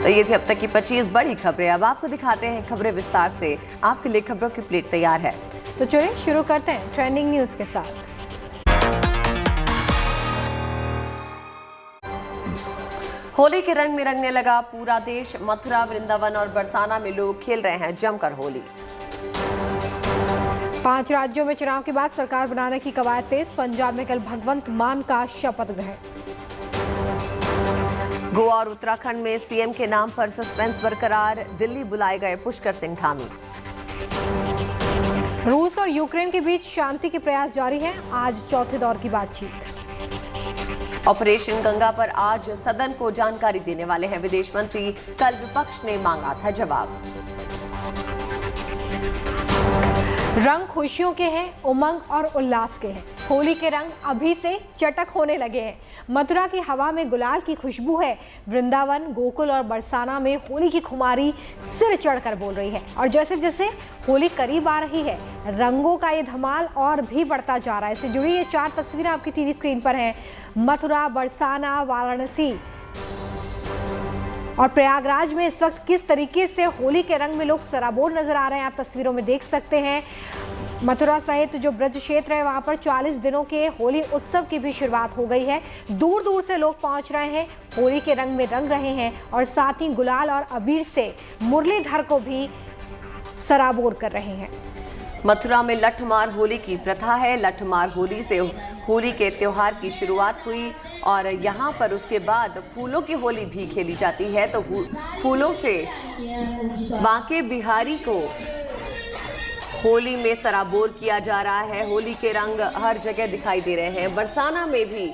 तो ये थी अब तक की 25 बड़ी खबरें। अब आपको दिखाते हैं खबरें विस्तार से। आपके लिए खबरों की प्लेट तैयार है, तो चलिए शुरू करते हैं ट्रेंडिंग न्यूज के साथ। होली के रंग में रंगने लगा पूरा देश। मथुरा, वृंदावन और बरसाना में लोग खेल रहे हैं जमकर होली। 5 राज्यों में चुनाव के बाद सरकार बनाने की कवायद तेज। पंजाब में कल भगवंत मान का शपथ ग्रहण। गोवा और उत्तराखंड में सीएम के नाम पर सस्पेंस बरकरार। दिल्ली बुलाए गए पुष्कर सिंह धामी। रूस और यूक्रेन के बीच शांति के प्रयास जारी हैं। आज चौथे दौर की बातचीत। ऑपरेशन गंगा पर आज सदन को जानकारी देने वाले हैं विदेश मंत्री। कल विपक्ष ने मांगा था जवाब। रंग खुशियों के हैं, उमंग और उल्लास के हैं। होली के रंग अभी से चटक होने लगे हैं। मथुरा की हवा में गुलाल की खुशबू है। वृंदावन, गोकुल और बरसाना में होली की खुमारी सिर चढ़कर बोल रही है। और जैसे जैसे होली करीब आ रही है, रंगों का ये धमाल और भी बढ़ता जा रहा है। इससे जुड़ी ये 4 तस्वीरें आपकी टीवी स्क्रीन पर हैं। मथुरा, बरसाना, वाराणसी और प्रयागराज में इस वक्त किस तरीके से होली के रंग में लोग सराबोर नजर आ रहे हैं, आप तस्वीरों में देख सकते हैं। मथुरा सहित जो ब्रज क्षेत्र है वहां पर 40 दिनों के होली उत्सव की भी शुरुआत हो गई है। दूर दूर से लोग पहुंच रहे हैं, होली के रंग में रंग रहे हैं और साथ ही गुलाल और अबीर से मुरलीधर को भी सराबोर कर रहे हैं। मथुरा में लठमार होली की प्रथा है। लठमार होली से होली के त्योहार की शुरुआत हुई और यहाँ पर उसके बाद फूलों की होली भी खेली जाती है। तो फूलों से बांके बिहारी को होली में सराबोर किया जा रहा है। होली के रंग हर जगह दिखाई दे रहे हैं। बरसाना में भी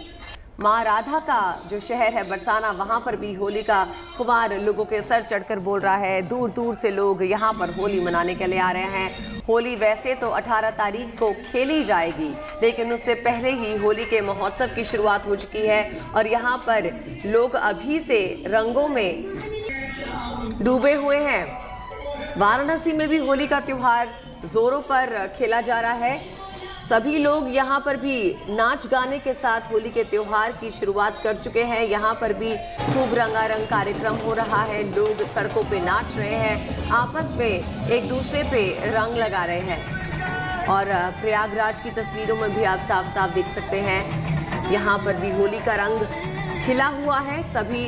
माँ राधा का जो शहर है बरसाना, वहाँ पर भी होली का खुमार लोगों के सर चढ़कर बोल रहा है। दूर दूर से लोग यहाँ पर होली मनाने के लिए आ रहे हैं। होली वैसे तो 18 तारीख को खेली जाएगी, लेकिन उससे पहले ही होली के महोत्सव की शुरुआत हो चुकी है और यहाँ पर लोग अभी से रंगों में डूबे हुए हैं। वाराणसी में भी होली का त्योहार जोरों पर खेला जा रहा है। सभी लोग यहाँ पर भी नाच गाने के साथ होली के त्योहार की शुरुआत कर चुके हैं। यहाँ पर भी खूब रंगारंग कार्यक्रम हो रहा है। लोग सड़कों पे नाच रहे हैं, आपस में एक दूसरे पे रंग लगा रहे हैं। और प्रयागराज की तस्वीरों में भी आप साफ साफ देख सकते हैं, यहाँ पर भी होली का रंग खिला हुआ है। सभी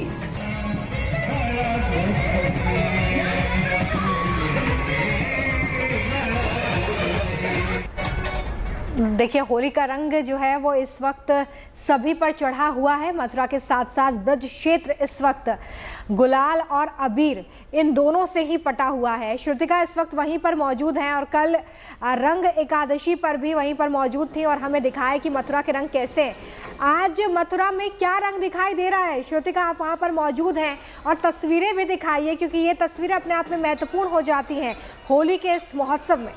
देखिए, होली का रंग जो है वो इस वक्त सभी पर चढ़ा हुआ है। मथुरा के साथ साथ ब्रज क्षेत्र इस वक्त गुलाल और अबीर इन दोनों से ही पटा हुआ है। श्रुतिका इस वक्त वहीं पर मौजूद हैं और कल रंग एकादशी पर भी वहीं पर मौजूद थी और हमें दिखाया कि मथुरा के रंग कैसे हैं। आज मथुरा में क्या रंग दिखाई दे रहा है? श्रुतिका, आप वहाँ पर मौजूद हैं और तस्वीरें भी दिखाइए, क्योंकि ये तस्वीरें अपने आप में महत्वपूर्ण हो जाती हैं होली के इस महोत्सव में।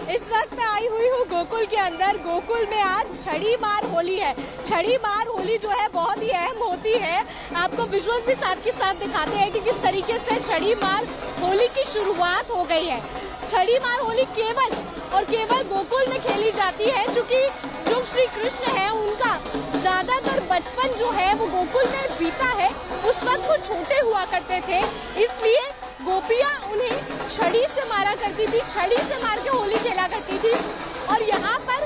इस वक्त मैं आई हुई हूँ गोकुल के अंदर। गोकुल में आज छड़ी मार होली है। छड़ी मार होली जो है बहुत ही अहम होती है। आपको विजुअल्स भी साथ के साथ दिखाते हैं कि किस तरीके से छड़ी मार होली की शुरुआत हो गई है। छड़ी मार होली केवल और केवल गोकुल में खेली जाती है, क्योंकि जो श्री कृष्ण है उनका ज्यादातर बचपन जो है वो गोकुल में बीता है। उस वक्त वो छोटे हुआ करते थे, इसलिए गोपियां उन्हें छड़ी से मारा करती थी, छड़ी से मार के होली खेला करती थी। और यहाँ पर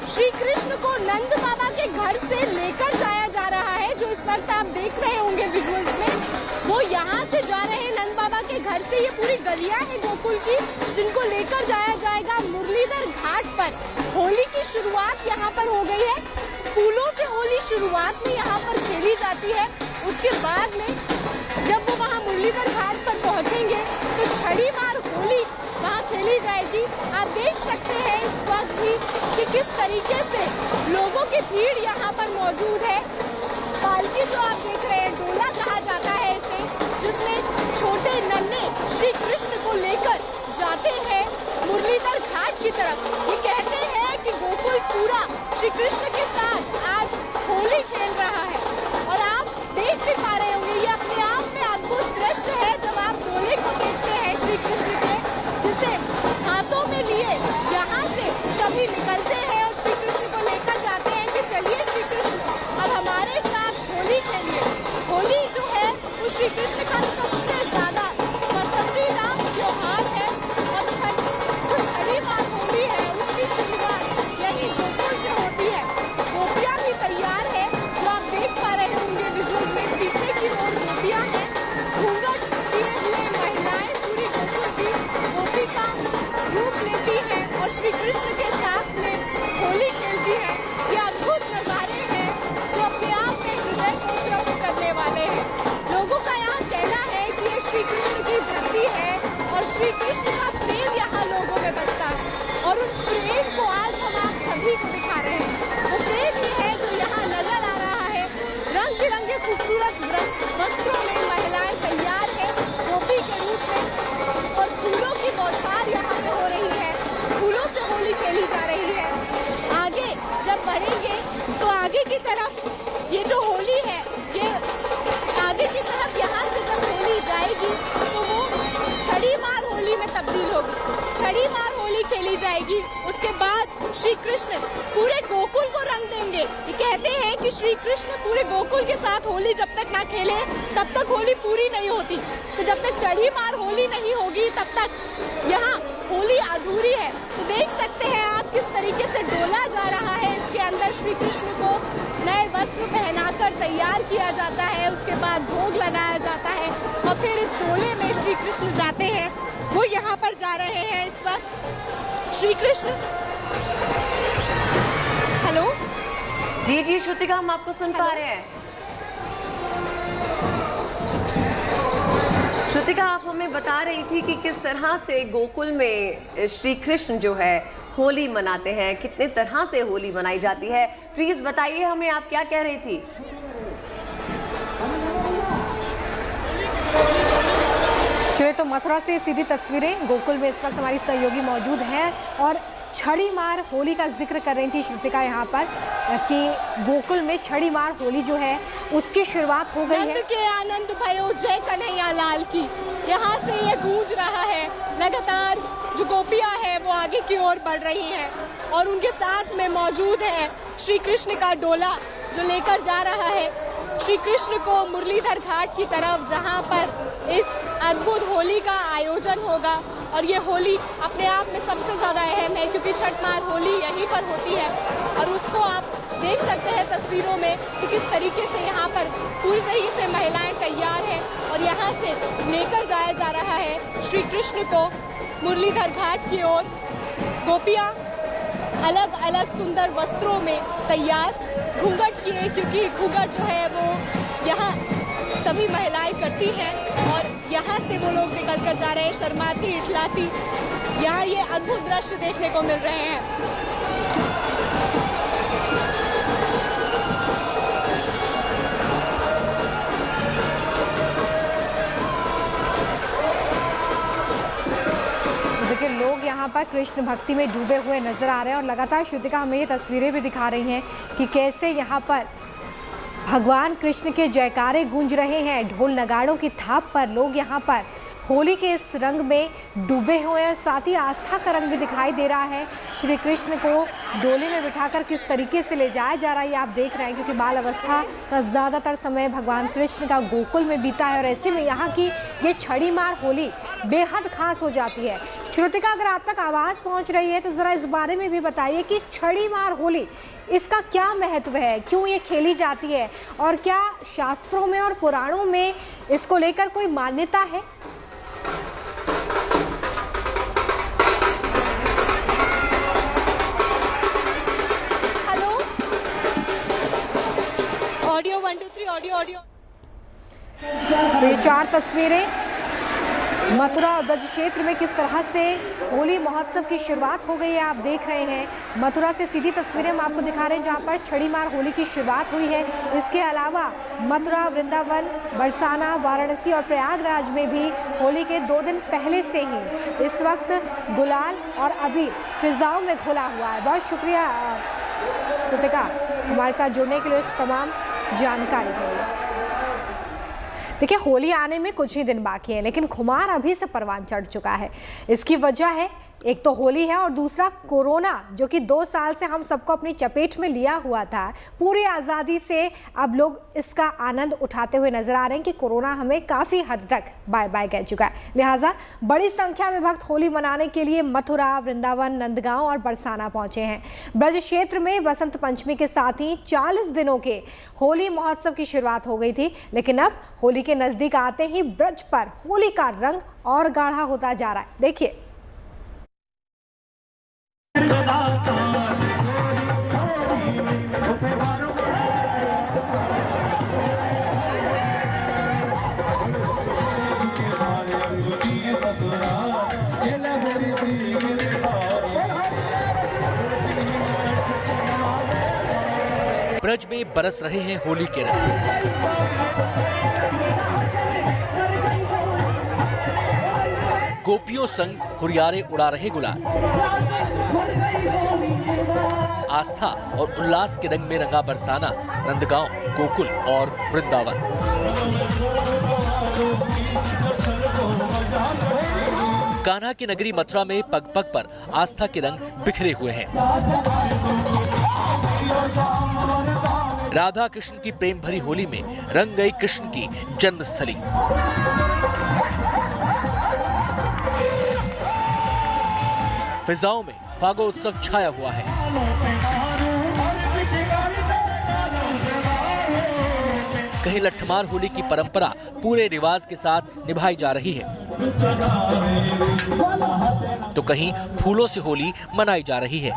श्री कृष्ण को नंद बाबा के घर से लेकर जाया जा रहा है, जो इस वक्त आप देख रहे होंगे विजुअल्स में। वो यहाँ से जा रहे हैं नंद बाबा के घर से। ये पूरी गलियां हैं गोकुल की, जिनको लेकर जाया जाएगा मुरलीधर घाट पर। होली की शुरुआत यहाँ पर हो गई है। फूलों से होली शुरुआत में यहाँ पर खेली जाती है। उसके बाद में जब वो वहाँ मुरलीधर घाट पर पहुँचेंगे तो छड़ी मार होली वहाँ खेली जाएगी। आप देख सकते हैं इस वक्त भी कि किस तरीके से लोगों की भीड़ यहाँ पर मौजूद है। पालकी जो आप देख रहे हैं, डोला कहा जाता है इसे, जिसमें छोटे नन्हे श्री कृष्ण को लेकर जाते हैं मुरलीधर घाट की तरफ। ये कहते हैं कि गोकुल पूरा श्री कृष्ण के साथ आज होली खेल रहा है। और आप देख भी पा रहे होंगे, ये अपने आप में अद्भुत दृश्य है जब आप डोले को देखते हैं श्री कृष्ण के, जिसे हाथों में लिए यहाँ से सभी निकलते हैं और श्री कृष्ण को लेकर जाते हैं कि चलिए श्री कृष्ण श्री कृष्ण के साथ में होली खेलती हैं। ये अद्भुत नज़ारे हैं जो अपने आप में हृदय को तृप्त करने वाले हैं। लोगों का यहाँ कहना है कि ये श्री कृष्ण की धरती है और श्री कृष्ण का प्रेम यहाँ लोगों में बसता है और उन प्रेम को आज हम आप सभी को दिखा रहे हैं। वो प्रेम ही है जो यहाँ नजर आ रहा है। रंग बिरंगे खूबसूरत वस्त्रों में महिलाएं तैयार हैं गोपी के रूप में और फूलों की बौछार यहाँ पे हो रही है। फूलों से होली खेली जा रही है। आगे जब बढ़ेंगे तो आगे की तरफ ये जो होली है ये आगे की तरफ यहाँ से जब होली जाएगी तो वो छड़ी मार होली में तब्दील होगी। छड़ी मार होली खेली जाएगी। उसके बाद श्री कृष्ण पूरे गोकुल को रंग देंगे। ये कहते हैं कि श्री कृष्ण पूरे गोकुल के साथ होली जब तक ना खेले तब तक होली पूरी नहीं होती। तो जब तक छड़ी मार होली नहीं होगी तब तक यहाँ होली अधूरी है। तो देख सकते हैं आप किस तरीके से डोला जा रहा है। इसके अंदर श्री कृष्ण को नए वस्त्र पहनाकर तैयार किया जाता है। उसके बाद भोग लगाया जाता है और फिर इस डोले में श्री कृष्ण जाते हैं। वो यहाँ पर जा रहे हैं इस वक्त श्री कृष्ण। हेलो जी जी श्रुतिका, हम आपको सुन पा रहे हैं। श्रुतिका, आप हमें बता रही थी कि किस तरह से गोकुल में श्री कृष्ण जो है होली मनाते हैं, कितने तरह से होली मनाई जाती है। प्लीज बताइए हमें, आप क्या कह रही थी। चलिए तो मथुरा से सीधी तस्वीरें। गोकुल में इस वक्त हमारी सहयोगी मौजूद हैं और छड़ी मार होली का जिक्र कर रही थी श्रुतिका यहाँ पर कि गोकुल में छड़ी मार होली जो है उसकी शुरुआत हो गई है। नंद के आनंद भयो जय कन्हैया लाल की, यहाँ से ये गूंज रहा है। लगातार जो गोपियाँ हैं वो आगे की ओर बढ़ रही हैं और उनके साथ में मौजूद है श्री कृष्ण का डोला जो लेकर जा रहा है श्री कृष्ण को मुरलीधर घाट की तरफ, जहाँ पर इस अद्भुत होली का आयोजन होगा। और ये होली अपने आप में सबसे ज़्यादा अहम है क्योंकि छठ मार होली यहीं पर होती है और उसको आप देख सकते हैं तस्वीरों में कि किस तरीके से यहाँ पर पूरी तरीके से महिलाएं तैयार हैं और यहाँ से लेकर जाया जा रहा है श्री कृष्ण को मुरलीधर घाट की ओर। गोपियाँ अलग अलग सुंदर वस्त्रों में तैयार, घूंघट किए, क्योंकि घूंघट जो है वो यहाँ सभी महिलाएं करती हैं और यहाँ से वो लोग निकल कर जा रहे हैं शर्माती इठलाती। यहाँ ये अद्भुत दृश्य देखने को मिल रहे हैं। देखिए लोग यहाँ पर कृष्ण भक्ति में डूबे हुए नजर आ रहे हैं और लगातार श्रुतिका हमें ये तस्वीरें भी दिखा रही हैं कि कैसे यहाँ पर भगवान कृष्ण के जयकारे गूंज रहे हैं। ढोल नगाड़ों की थाप पर लोग यहाँ पर होली के इस रंग में डूबे हुए हैं। साथ ही आस्था का रंग भी दिखाई दे रहा है। श्री कृष्ण को डोले में बिठाकर किस तरीके से ले जाया जा रहा है ये आप देख रहे हैं, क्योंकि बाल अवस्था का ज़्यादातर समय भगवान कृष्ण का गोकुल में बीता है और ऐसे में यहाँ की ये छड़ी मार होली बेहद खास हो जाती है। श्रुतिका, अगर आप तक आवाज़ पहुँच रही है तो ज़रा इस बारे में भी बताइए कि छड़ी मार होली इसका क्या महत्व है, क्यों ये खेली जाती है और क्या शास्त्रों में और पुराणों में इसको लेकर कोई मान्यता है। Audio 1 2 3 audio. तो ये 4 तस्वीरें मथुरा और ब्रज क्षेत्र में किस तरह से होली महोत्सव की शुरुआत हो गई है आप देख रहे हैं। मथुरा से सीधी तस्वीरें हम आपको दिखा रहे हैं जहां पर छड़ी मार होली की शुरुआत हुई है। इसके अलावा मथुरा, वृंदावन, बरसाना, वाराणसी और प्रयागराज में भी होली के 2 दिन पहले से ही इस वक्त गुलाल और अबीर फिजाओं में घुला हुआ है। बहुत शुक्रिया श्रुतिका हमारे साथ जुड़ने के लिए इस तमाम जानकारी के लिए। देखिए होली आने में कुछ ही दिन बाकी है लेकिन खुमार अभी से परवान चढ़ चुका है। इसकी वजह है एक तो होली है और दूसरा कोरोना, जो कि 2 साल से हम सबको अपनी चपेट में लिया हुआ था। पूरी आज़ादी से अब लोग इसका आनंद उठाते हुए नजर आ रहे हैं कि कोरोना हमें काफ़ी हद तक बाय बाय कह चुका है। लिहाजा बड़ी संख्या में भक्त होली मनाने के लिए मथुरा, वृंदावन, नंदगांव और बरसाना पहुंचे हैं। ब्रज क्षेत्र में बसंत पंचमी के साथ ही 40 दिनों के होली महोत्सव की शुरुआत हो गई थी, लेकिन अब होली के नज़दीक आते ही ब्रज पर होली का रंग और गाढ़ा होता जा रहा है। देखिए ब्रज में बरस रहे हैं होली के रंग। गोपियों संग हुरियारे उड़ा रहे गुलाल। आस्था और उल्लास के रंग में रंगा बरसाना नंदगांव, गोकुल और वृंदावन। कान्हा की नगरी मथुरा में पग पग पर आस्था के रंग बिखरे हुए हैं। राधा कृष्ण की प्रेम भरी होली में रंग गई कृष्ण की जन्मस्थली। फिजाओं में फागोत्सव छाया हुआ है। कहीं लठमार होली की परंपरा पूरे रिवाज के साथ निभाई जा रही है, तो कहीं फूलों से होली मनाई जा रही है।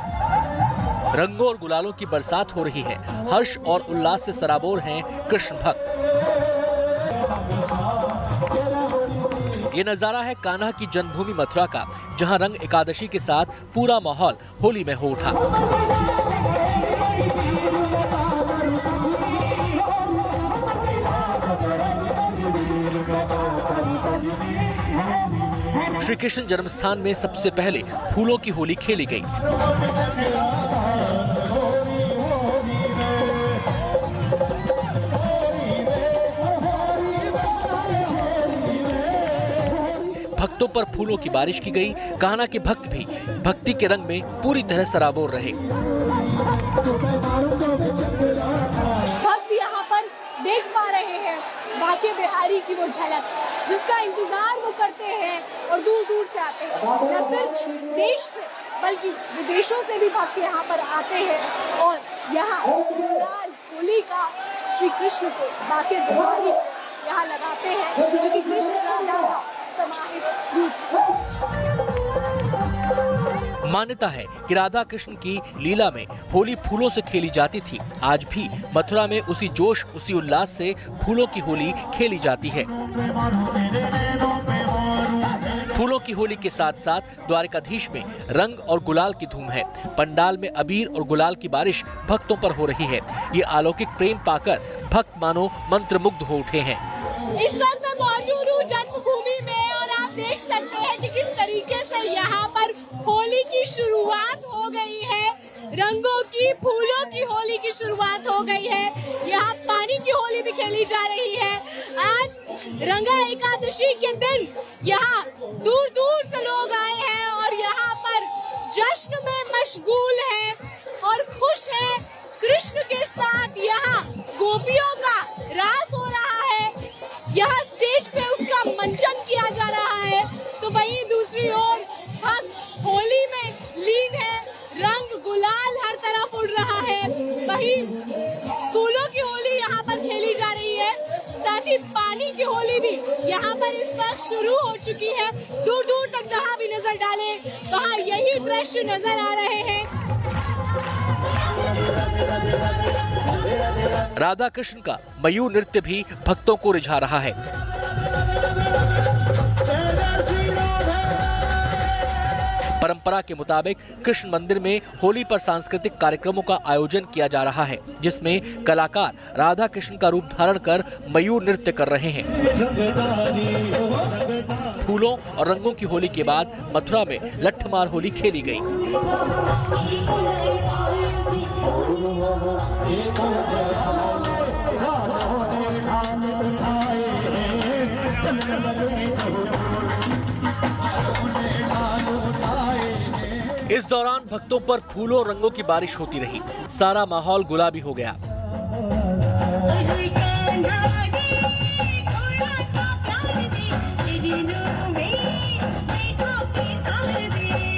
रंगों और गुलालों की बरसात हो रही है। हर्ष और उल्लास से सराबोर हैं कृष्ण भक्त। ये नजारा है कान्हा की जन्मभूमि मथुरा का, जहां रंग एकादशी के साथ पूरा माहौल होली में हो उठा। श्री कृष्ण जन्मस्थान में सबसे पहले फूलों की होली खेली गई। भक्तों पर फूलों की बारिश की गई। कान्हा के भक्त भी भक्ति के रंग में पूरी तरह सराबोर रहे। भक्त यहाँ पर देख पा रहे हैं बाके बिहारी की वो झलक, जिसका इंतजार वो करते हैं और दूर दूर से आते हैं। न सिर्फ देश से बल्कि विदेशों से भी भक्त यहाँ पर आते हैं और यहाँ गुलाल होली का श्री कृष्ण को बाके बिहारी यहाँ लगाते हैं, जो कि कृष्ण राधा का समाहित रूप। मान्यता है कि राधा कृष्ण की लीला में होली फूलों से खेली जाती थी। आज भी मथुरा में उसी जोश, उसी उल्लास से फूलों की होली खेली जाती है। फूलों की होली के साथ साथ द्वारकाधीश में रंग और गुलाल की धूम है। पंडाल में अबीर और गुलाल की बारिश भक्तों पर हो रही है। ये अलौकिक प्रेम पाकर भक्त मानो मंत्रमुग्ध हो उठे हैं। इस वक्त मैं मौजूद हूँ जन्मभूमि में और आप देख सकते हैं कि किस तरीके से यहाँ पर होली की शुरुआत हो गई है। रंगों की, फूलों की होली की शुरुआत हो गई है। यहाँ पानी की होली भी खेली जा रही है। आज रंगा एकादशी के दिन यहाँ दूर दूर से लोग आए हैं और यहाँ पर जश्न में मशगूल है और खुश है। कृष्ण के साथ यहाँ गोपियों का रास हो रहा है। यहाँ स्टेज पे उसका मंचन किया जा रहा है, तो वहीं दूसरी ओर भक्त होली में लीन है। रंग गुलाल हर तरफ उड़ रहा है। वहीं फूलों की होली यहाँ पर खेली जा रही है, साथ ही पानी की होली भी यहाँ पर इस वक्त शुरू हो चुकी है। दूर दूर तक जहाँ भी नजर डाले वहाँ यही दृश्य नजर आ रहे हैं। राधा कृष्ण का मयूर नृत्य भी भक्तों को रिझा रहा है। परंपरा के मुताबिक कृष्ण मंदिर में होली पर सांस्कृतिक कार्यक्रमों का आयोजन किया जा रहा है, जिसमें कलाकार राधा कृष्ण का रूप धारण कर मयूर नृत्य कर रहे हैं। फूलों और रंगों की होली के बाद मथुरा में लठमार होली खेली गई। इस दौरान भक्तों पर फूलों और रंगों की बारिश होती रही। सारा माहौल गुलाबी हो गया।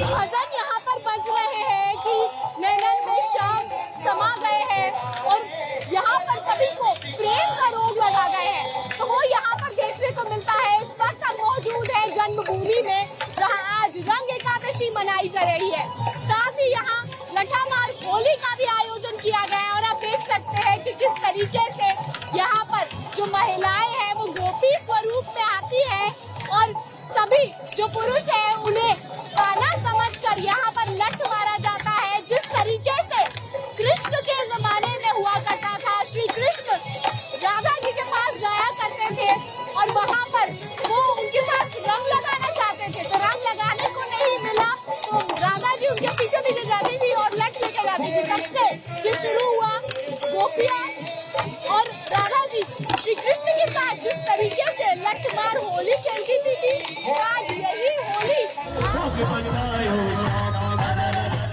भजन यहाँ पर बज रहे हैं कि नैनन में शाम समा गए हैं और यहाँ पर सभी को प्रेम का रोग लगा गए हैं। तो वो यहाँ पर देखने को मिलता है। इस वक्त हम मौजूद है जन्मभूमि में, जहाँ आज रंग एकादशी मनाई जा रही है। साथ ही यहाँ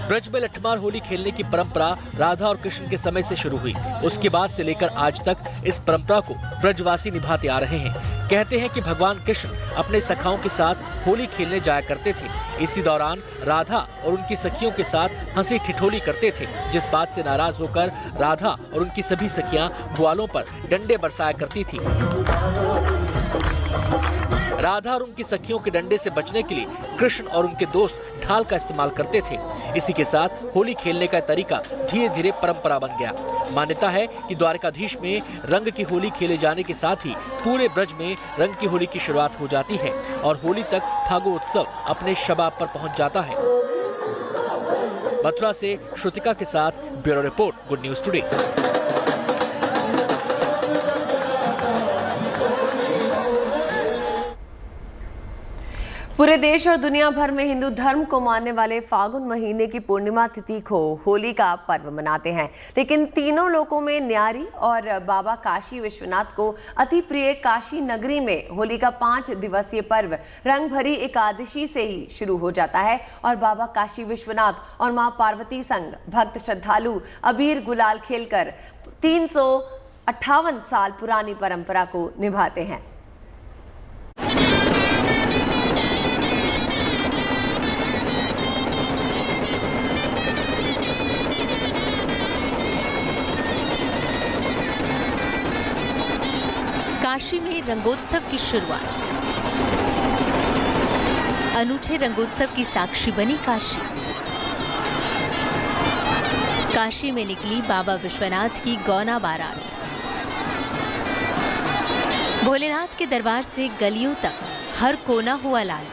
ब्रज में लठमार होली खेलने की परंपरा राधा और कृष्ण के समय से शुरू हुई। उसके बाद से लेकर आज तक इस परंपरा को ब्रजवासी निभाते आ रहे हैं। कहते हैं कि भगवान कृष्ण अपने सखाओं के साथ होली खेलने जाया करते थे। इसी दौरान राधा और उनकी सखियों के साथ हंसी ठिठोली करते थे, जिस बात से नाराज होकर राधा और उनकी सभी सखियां ग्वालों पर डंडे बरसाया करती थी। राधा और उनकी सखियों के डंडे से बचने के लिए कृष्ण और उनके दोस्त ढाल का इस्तेमाल करते थे। इसी के साथ होली खेलने का तरीका धीरे धीरे परंपरा बन गया। मान्यता है कि द्वारकाधीश में रंग की होली खेले जाने के साथ ही पूरे ब्रज में रंग की होली की शुरुआत हो जाती है और होली तक फागोत्सव अपने शबाब पर पहुंच जाता है। मथुरा से श्रुतिका के साथ bureau report, good news today. पूरे देश और दुनिया भर में हिंदू धर्म को मानने वाले फागुन महीने की पूर्णिमा तिथि को होली का पर्व मनाते हैं, लेकिन तीनों लोकों में न्यारी और बाबा काशी विश्वनाथ को अति प्रिय काशी नगरी में होली का 5 दिवसीय पर्व रंग भरी एकादशी से ही शुरू हो जाता है और बाबा काशी विश्वनाथ और मां पार्वती संग भक्त श्रद्धालु अबीर गुलाल खेलकर 358 साल पुरानी परंपरा को निभाते हैं। काशी में रंगोत्सव की शुरुआत। अनूठे रंगोत्सव की साक्षी बनी काशी। काशी में निकली बाबा विश्वनाथ की गौना बारात। भोलेनाथ के दरबार से गलियों तक हर कोना हुआ लाल।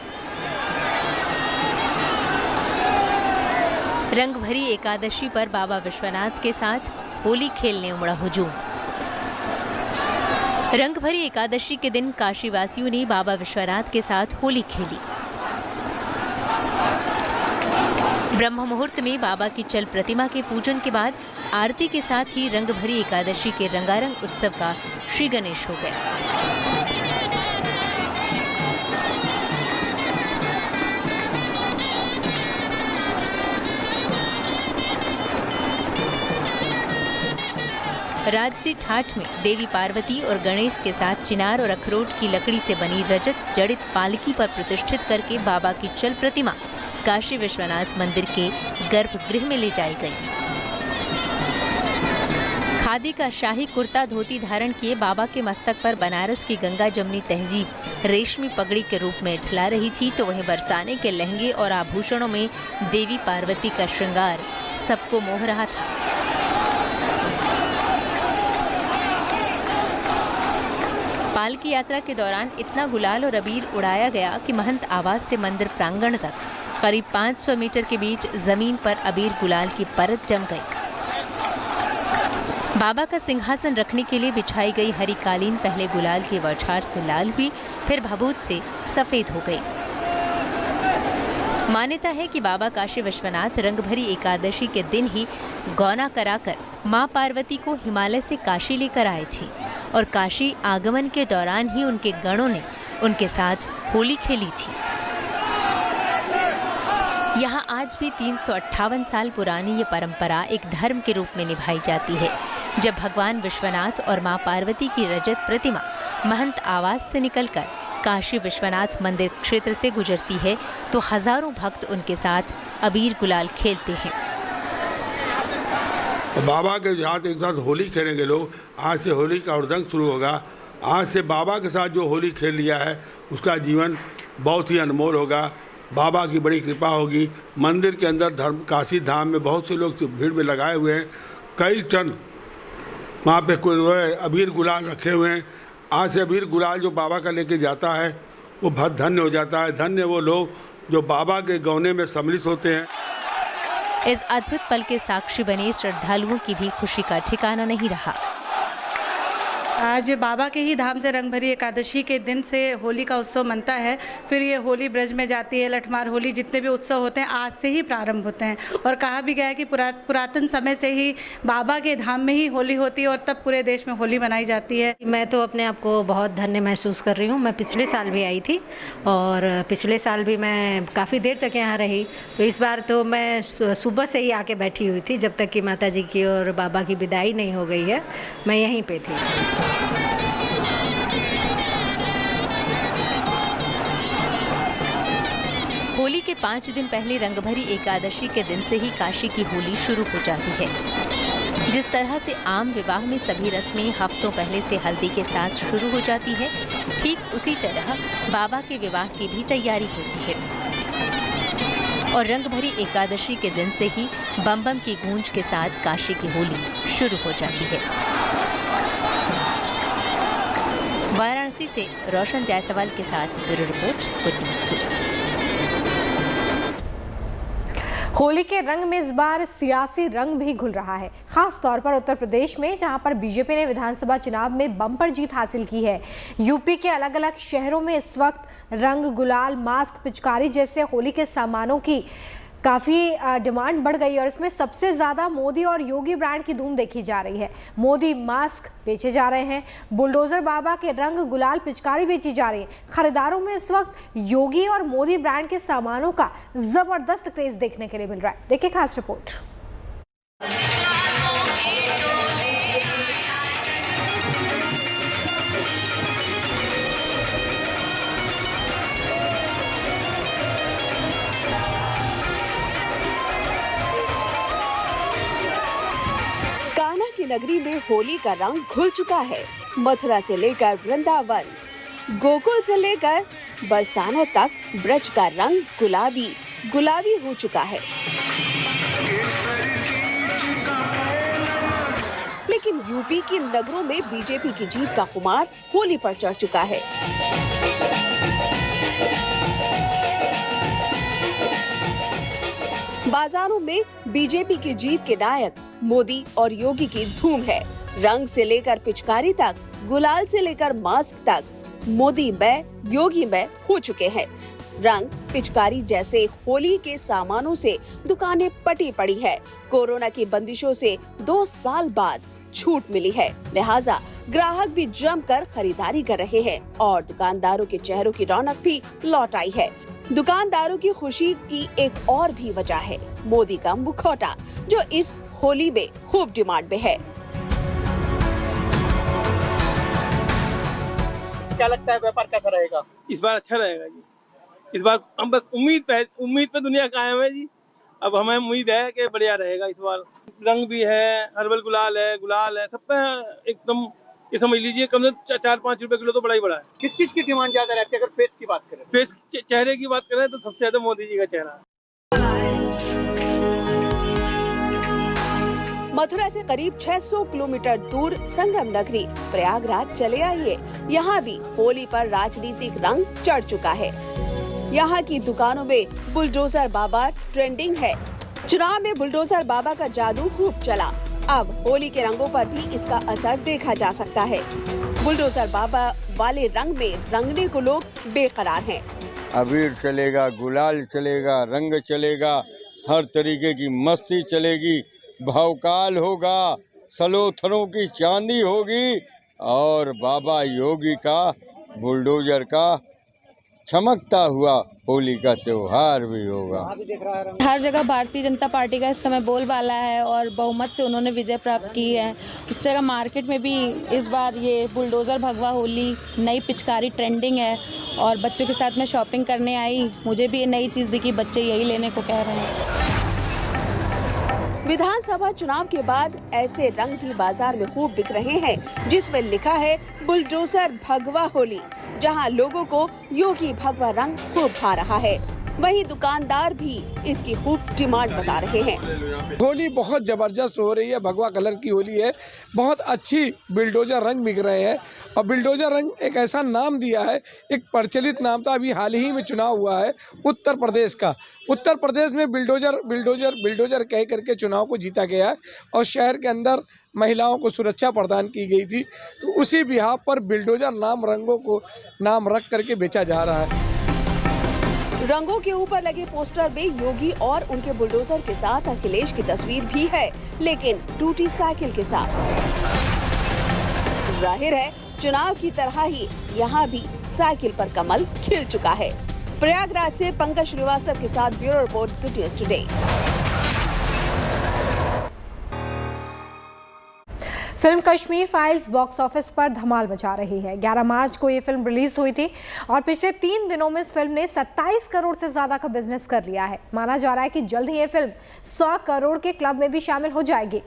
रंग भरी एकादशी पर बाबा विश्वनाथ के साथ होली खेलने उमड़ा हुजूम। रंग भरी एकादशी के दिन काशीवासियों ने बाबा विश्वनाथ के साथ होली खेली। ब्रह्म मुहूर्त में बाबा की चल प्रतिमा के पूजन के बाद आरती के साथ ही रंग भरी एकादशी के रंगारंग उत्सव का श्री गणेश हो गया। राजसी ठाठ में देवी पार्वती और गणेश के साथ चिनार और अखरोट की लकड़ी से बनी रजत जड़ित पालकी पर प्रतिष्ठित करके बाबा की चल प्रतिमा काशी विश्वनाथ मंदिर के गर्भगृह में ले जाई गई। खादी का शाही कुर्ता धोती धारण किए बाबा के मस्तक पर बनारस की गंगा जमनी तहजीब रेशमी पगड़ी के रूप में ढला रही थी, तो वहीं बरसाने के लहंगे और आभूषणों में देवी पार्वती का श्रृंगार सबको मोह रहा था। पालकी यात्रा के दौरान इतना गुलाल और अबीर उड़ाया गया कि महंत आवास से मंदिर प्रांगण तक करीब 500 मीटर के बीच जमीन पर अबीर गुलाल की परत जम गई। बाबा का सिंहासन रखने के लिए बिछाई गई हरी कालीन पहले गुलाल की बौछार से लाल हुई, फिर भभूत से सफेद हो गई। मान्यता है कि बाबा काशी विश्वनाथ रंग भरी एकादशी के दिन ही गौना कराकर मां पार्वती को हिमालय से काशी लेकर आए थे और काशी आगमन के दौरान ही उनके गणों ने उनके साथ होली खेली थी। यहाँ आज भी 358 साल पुरानी ये परंपरा एक धर्म के रूप में निभाई जाती है। जब भगवान विश्वनाथ और मां पार्वती की रजत प्रतिमा महंत आवास से निकलकर काशी विश्वनाथ मंदिर क्षेत्र से गुजरती है तो हजारों भक्त उनके साथ अबीर गुलाल खेलते हैं। बाबा के साथ एक साथ होली खेलेंगे लोग। आज से होली का उद्दंग शुरू होगा। आज से बाबा के साथ जो होली खेल लिया है उसका जीवन बहुत ही अनमोल होगा। बाबा की बड़ी कृपा होगी। मंदिर के अंदर धर्म काशी धाम में बहुत से लोग भीड़ में लगाए हुए हैं। कई टन वहाँ पे अबीर गुलाल रखे हुए हैं। आज से अबीर गुलाल जो बाबा का लेके जाता है वो बहुत धन्य हो जाता है। धन्य वो लोग जो बाबा के गौने में सम्मिलित होते हैं। इस अद्भुत पल के साक्षी बने श्रद्धालुओं की भी खुशी का ठिकाना नहीं रहा। आज बाबा के ही धाम से रंगभरी एकादशी के दिन से होली का उत्सव मनता है। फिर ये होली ब्रज में जाती है, लठमार होली, जितने भी उत्सव होते हैं आज से ही प्रारंभ होते हैं। और कहा भी गया है कि पुरातन समय से ही बाबा के धाम में ही होली होती है और तब पूरे देश में होली मनाई जाती है। मैं तो अपने आप को बहुत धन्य महसूस कर रही हूँ। मैं पिछले साल भी आई थी और पिछले साल भी मैं काफ़ी देर तक यहाँ रही, तो इस बार तो मैं सुबह से ही आके बैठी हुई थी जब तक कि माता जी की और बाबा की विदाई नहीं हो गई है। मैं यहीं पे थी। होली के 5 दिन पहले रंगभरी एकादशी के दिन से ही काशी की होली शुरू हो जाती है। जिस तरह से आम विवाह में सभी रस्में हफ्तों पहले से हल्दी के साथ शुरू हो जाती है, ठीक उसी तरह बाबा के विवाह की भी तैयारी होती है। और रंगभरी एकादशी के दिन से ही बम बम की गूंज के साथ काशी की होली शुरू हो जाती है। वाराणसी से रोशन जायसवाल के साथ bureau report, good news today. Holi के रंग में इस बार सियासी रंग भी घुल रहा है, खास तौर पर उत्तर प्रदेश में, जहां पर बीजेपी ने विधानसभा चुनाव में बम्पर जीत हासिल की है। यूपी के अलग अलग शहरों में इस वक्त रंग, गुलाल, मास्क, पिचकारी जैसे होली के सामानों की काफ़ी डिमांड बढ़ गई और इसमें सबसे ज़्यादा मोदी और योगी ब्रांड की धूम देखी जा रही है। मोदी मास्क बेचे जा रहे हैं, बुलडोजर बाबा के रंग, गुलाल, पिचकारी बेची जा रही है। खरीदारों में इस वक्त योगी और मोदी ब्रांड के सामानों का ज़बरदस्त क्रेज देखने के लिए मिल रहा है। देखिए खास रिपोर्ट। नगरी में होली का रंग घुल चुका है। मथुरा से लेकर वृंदावन, गोकुल से लेकर बरसाना तक ब्रज का रंग गुलाबी हो चुका है। लेकिन यूपी के नगरों में बीजेपी की जीत का खुमार होली पर चढ़ चुका है। बाजारों में बीजेपी की जीत के नायक मोदी और योगी की धूम है। रंग से लेकर पिचकारी तक, गुलाल से लेकर मास्क तक, मोदी में, योगी में हो चुके हैं। रंग, पिचकारी जैसे होली के सामानों से दुकानें पटी पड़ी है। कोरोना की बंदिशों से 2 साल बाद छूट मिली है, लिहाजा ग्राहक भी जमकर खरीदारी कर रहे हैं और दुकानदारों के चेहरों की रौनक भी लौट आई है। दुकानदारों की खुशी की एक और भी वजह है मोदी का मुखौटा, जो इस होली में खूब डिमांड में है। क्या लगता है व्यापार कैसा रहेगा? इस बार अच्छा रहेगा जी। इस बार हम बस उम्मीद पे दुनिया कायम है जी। अब हमें उम्मीद है कि बढ़िया रहेगा इस बार। रंग भी है, हर्बल गुलाल है, सब पे एकदम ये समझ लीजिए कम से 4-5 रुपए किलो तो बड़ा ही बड़ा है। किस चीज की डिमांड ज्यादा रहती है? अगर फेस की बात करें, फेस चेहरे की बात करें तो सबसे ज्यादा मोदी जी का चेहरा है। मथुरा से करीब 600 किलोमीटर दूर संगम नगरी प्रयागराज चले आइए। यहाँ भी होली पर राजनीतिक रंग चढ़ चुका है। यहाँ की दुकानों में बुलडोजर बाबा ट्रेंडिंग है। चुनाव में बुलडोजर बाबा का जादू खूब चला। अब होली के रंगों पर भी इसका असर देखा जा सकता है। बुलडोजर बाबा वाले रंग में रंगने को लोग बेकरार हैं। अबीर चलेगा, गुलाल चलेगा, रंग चलेगा, हर तरीके की मस्ती चलेगी, भावकाल होगा, सलोथनों की चांदी होगी और बाबा योगी का बुलडोजर का चमकता हुआ होली का त्योहार भी होगा। हर जगह भारतीय जनता पार्टी का इस समय बोलबाला है और बहुमत से उन्होंने विजय प्राप्त की है। इस तरह मार्केट में भी इस बार ये बुलडोजर भगवा होली, नई पिचकारी ट्रेंडिंग है और बच्चों के साथ मैं शॉपिंग करने आई, मुझे भी ये नई चीज़ दिखी, बच्चे यही लेने को कह रहे हैं। विधानसभा चुनाव के बाद ऐसे रंग भी बाजार में खूब बिक रहे हैं, जिसमें लिखा है बुलडोजर भगवा होली, जहां लोगों को योगी भगवा रंग खूब भा रहा है। वहीं दुकानदार भी इसकी खूब डिमांड बता रहे हैं। होली बहुत जबरदस्त हो रही है, भगवा कलर की होली है, बहुत अच्छी बुलडोजर रंग बिक रहे हैं। और बुलडोजर रंग एक ऐसा नाम दिया है, एक प्रचलित नाम था, अभी हाल ही में चुनाव हुआ है उत्तर प्रदेश का। उत्तर प्रदेश में बुलडोजर कह करके चुनाव को जीता गया है और शहर के अंदर महिलाओं को सुरक्षा प्रदान की गई थी। तो उसी बिहाफ पर बिल्डोजर नाम रंगों को नाम रख करके बेचा जा रहा है। रंगों के ऊपर लगे पोस्टर में योगी और उनके बुलडोजर के साथ अखिलेश की तस्वीर भी है, लेकिन टूटी साइकिल के साथ। जाहिर है चुनाव की तरह ही यहाँ भी साइकिल पर कमल खिल चुका है। प्रयागराज से पंकज श्रीवास्तव के साथ bureau report, good news today. Film Kashmir files box office पर धमाल मचा रही है। 11 मार्च को ये फिल्म रिलीज हुई थी और पिछले 3 दिनों में इस फिल्म ने 27 करोड़ से ज्यादा का बिजनेस कर लिया है। माना जा रहा है कि जल्द ही ये फिल्म 100 करोड़ के क्लब में भी शामिल हो जाएगी।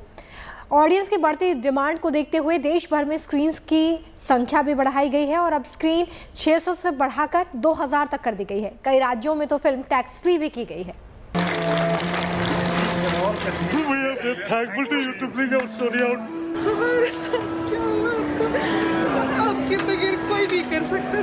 ऑडियंस की बढ़ती डिमांड को देखते हुए देश भर में स्क्रीन्स की संख्या भी बढ़ाई गई है और अब स्क्रीन 600 से बढ़ाकर 2000 तक कर दी गई है। कई राज्यों में तो फिल्म टैक्स फ्री भी की गई है। हमारे साथ क्या हुआ आपके बगैर कोई नहीं कर सकता।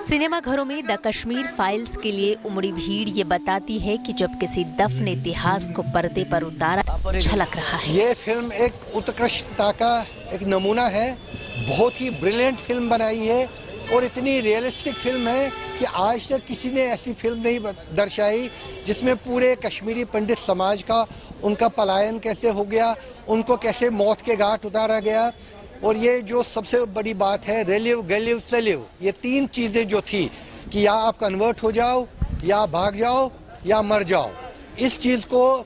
सिनेमा घरों में द कश्मीर फाइल्स के लिए उमड़ी भीड़ ये बताती है कि जब किसी दफन इतिहास को पर्दे पर उतारा झलक रहा है। ये फिल्म एक उत्कृष्टता का एक नमूना है। बहुत ही ब्रिलियंट फिल्म बनाई है और इतनी रियलिस्टिक फिल्म है कि आज तक किसी ने ऐसी फिल्म नहीं दर्शाई जिसमें पूरे कश्मीरी पंडित समाज का, उनका पलायन कैसे हो गया, उनको कैसे मौत के घाट उतारा गया। और ये जो सबसे बड़ी बात है, रिलीव गलीव सलीव, ये 3 चीजें जो थी कि या आप कन्वर्ट हो जाओ, या भाग जाओ, या मर जाओ। इस चीज को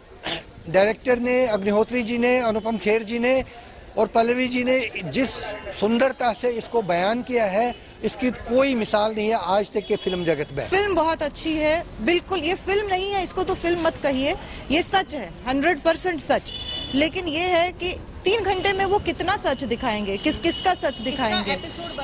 डायरेक्टर ने, अग्निहोत्री जी ने, अनुपम खेर जी ने और पल्लवी जी ने जिस सुंदरता से इसको बयान किया है, इसकी कोई मिसाल नहीं है आज तक के फिल्म जगत में। फिल्म बहुत अच्छी है, बिल्कुल ये फिल्म नहीं है, इसको तो फिल्म मत कहिए, ये सच है, 100% सच। लेकिन ये है कि 3 घंटे में वो कितना सच दिखाएंगे, किस का सच दिखाएंगे।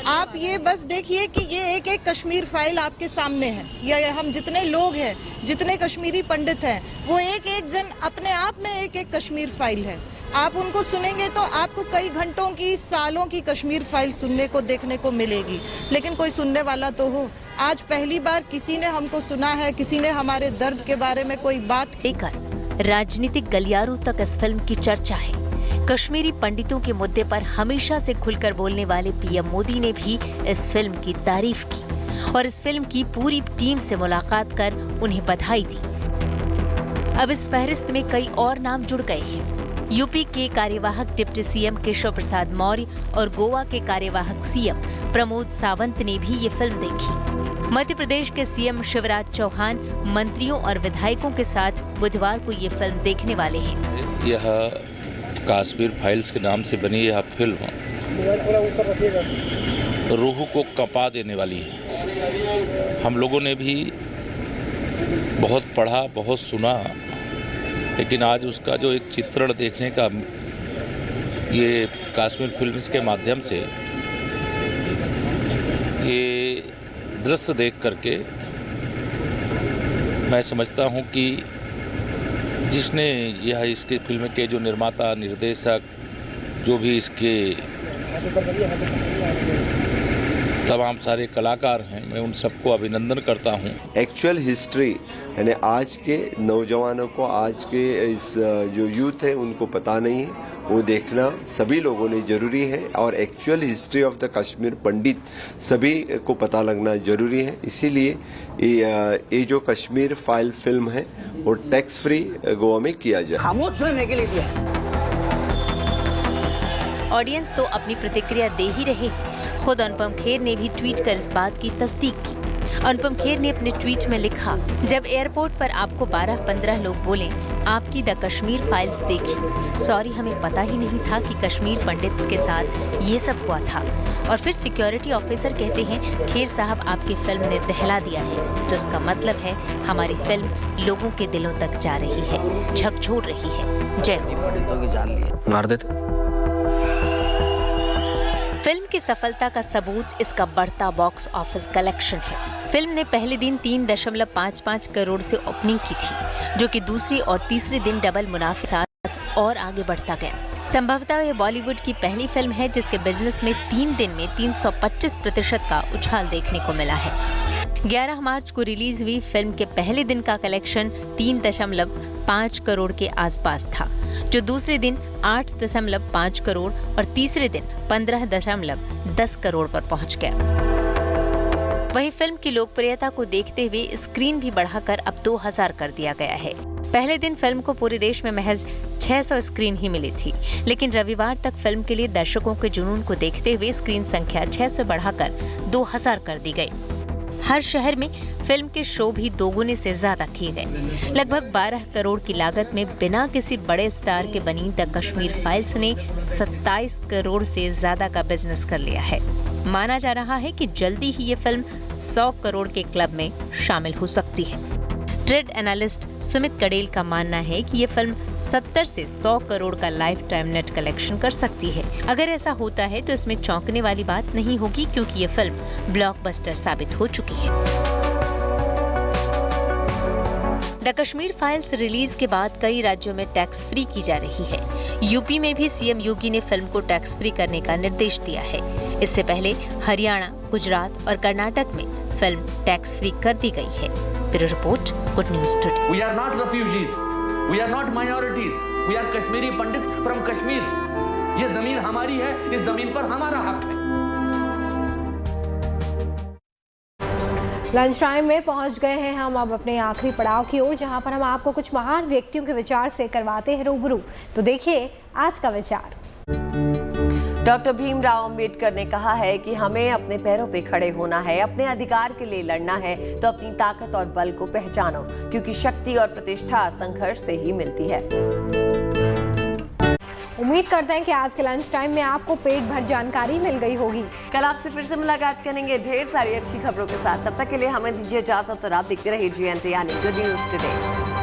आप ये बस देखिए कि ये एक एक कश्मीर फाइल आपके सामने है। या हम जितने लोग हैं, जितने कश्मीरी पंडित हैं, वो एक एक जन अपने आप में एक एक कश्मीर फाइल है। आप उनको सुनेंगे तो आपको कई घंटों की, सालों की कश्मीर फाइल सुनने को, देखने को मिलेगी। लेकिन कोई सुनने वाला तो हो। आज पहली बार किसी ने हमको सुना है, किसी ने हमारे दर्द के बारे में कोई बात लेकर राजनीतिक गलियारों तक इस फिल्म की चर्चा है। कश्मीरी पंडितों के मुद्दे पर हमेशा से खुलकर बोलने वाले पीएम मोदी ने भी इस फिल्म की तारीफ की और इस फिल्म की पूरी टीम से मुलाकात कर उन्हें बधाई दी। अब इस फहरिस्त में कई और नाम जुड़ गए हैं। यूपी के कार्यवाहक डिप्टी सीएम केशव प्रसाद मौर्य और गोवा के कार्यवाहक सीएम प्रमोद सावंत ने भी ये फिल्म देखी। मध्य प्रदेश के सीएम शिवराज चौहान मंत्रियों और विधायकों के साथ बुधवार को ये फिल्म देखने वाले हैं। यह कश्मीर फाइल्स के नाम से बनी यह फिल्म रूह को कंपा देने वाली है। हम लोगों ने भी बहुत पढ़ा, बहुत सुना, लेकिन आज उसका जो एक चित्रण देखने का ये कश्मीर फिल्म्स के माध्यम से ये दृश्य देख करके मैं समझता हूँ कि जिसने यह इसके फिल्म के जो निर्माता, निर्देशक, जो भी इसके तमाम सारे कलाकार हैं, मैं उन सबको अभिनंदन करता हूं। एक्चुअल हिस्ट्री यानी आज के नौजवानों को, आज के इस जो यूथ है उनको पता नहीं है, वो देखना सभी लोगों ने जरूरी है। और actual history of the Kashmir Pandit सभी को पता लगना जरूरी है। इसीलिए ये जो कश्मीर फाइल फिल्म है वो टैक्स फ्री गोवा में किया जाए। खामोश रहने के लिए दिया। ऑडियंस तो अपनी प्रतिक्रिया दे ही रहे। खुद अनुपम खेर ने भी ट्वीट कर इस बात की तस्दीक की। अनुपम खेर ने अपने ट्वीट में लिखा, जब एयरपोर्ट पर आपको 12-15 लोग बोले आपकी द कश्मीर फाइल्स देखी, सॉरी हमें पता ही नहीं था कि कश्मीर पंडित्स के साथ ये सब हुआ था। और फिर सिक्योरिटी ऑफिसर कहते हैं खेर साहब आपकी फिल्म ने दहला दिया है, तो इसका मतलब है हमारी फिल्म लोगों के दिलों तक जा रही है, झकझोर रही है। जय हो। मार देते। फिल्म की सफलता का सबूत इसका बढ़ता बॉक्स ऑफिस कलेक्शन है। फिल्म ने पहले दिन 3.55 करोड़ से ओपनिंग की थी, जो कि दूसरी और तीसरे दिन डबल मुनाफे के साथ और आगे बढ़ता गया। संभवतः ये बॉलीवुड की पहली फिल्म है जिसके बिजनेस में 3 दिन में 325% का उछाल देखने को मिला है। 11 मार्च को रिलीज हुई फिल्म के पहले दिन का कलेक्शन 5 करोड़ के आसपास था, जो दूसरे दिन 8.5 करोड़ और तीसरे दिन 15.10 करोड़ पर पहुंच गया। वहीं फिल्म की लोकप्रियता को देखते हुए स्क्रीन भी बढ़ाकर अब 2000 कर दिया गया है। पहले दिन फिल्म को पूरे देश में महज 600 स्क्रीन ही मिली थी, लेकिन रविवार तक फिल्म के लिए दर्शकों के जुनून को देखते हुए स्क्रीन संख्या 600 बढ़ाकर 2000 कर दी गई। हर शहर में फिल्म के शो भी दोगुने से ज्यादा किए गए। लगभग 12 करोड़ की लागत में बिना किसी बड़े स्टार के बनी द कश्मीर फाइल्स ने 27 करोड़ से ज्यादा का बिजनेस कर लिया है। माना जा रहा है कि जल्दी ही ये फिल्म 100 करोड़ के क्लब में शामिल हो सकती है। ट्रेड एनालिस्ट सुमित कडेल का मानना है कि ये फिल्म 70 से 100 करोड़ का लाइफ टाइम नेट कलेक्शन कर सकती है। अगर ऐसा होता है तो इसमें चौंकने वाली बात नहीं होगी, क्योंकि ये फिल्म ब्लॉकबस्टर साबित हो चुकी है। द कश्मीर फाइल्स रिलीज के बाद कई राज्यों में टैक्स फ्री की जा रही है। यूपी में भी सीएम योगी ने फिल्म को टैक्स फ्री करने का निर्देश दिया है। इससे पहले हरियाणा, गुजरात और कर्नाटक में फिल्म टैक्स फ्री कर दी गई है। Bureau report, good news today. We are not refugees, we are not minorities, we are Kashmiri Pandit from Kashmir। ये जमीन हमारी है, इस जमीन पर हमारा हक है। लंच टाइम में पहुंच गए हैं हम अब अपने आखिरी पड़ाव की ओर, जहां पर हम आपको कुछ महान व्यक्तियों के विचार से करवाते हैं रूबरू। तो देखिए आज का विचार। डॉक्टर भीमराव अंबेडकर ने कहा है कि हमें अपने पैरों पे खड़े होना है, अपने अधिकार के लिए लड़ना है, तो अपनी ताकत और बल को पहचानो, क्योंकि शक्ति और प्रतिष्ठा संघर्ष से ही मिलती है। उम्मीद करते हैं कि आज के लंच टाइम में आपको पेट भर जानकारी मिल गई होगी। कल आपसे फिर से मुलाकात करेंगे ढेर सारी अच्छी खबरों के साथ। तब तक के लिए हमें दीजिए इजाजत और आप देखते रहिए GNT यानी गुड न्यूज टुडे।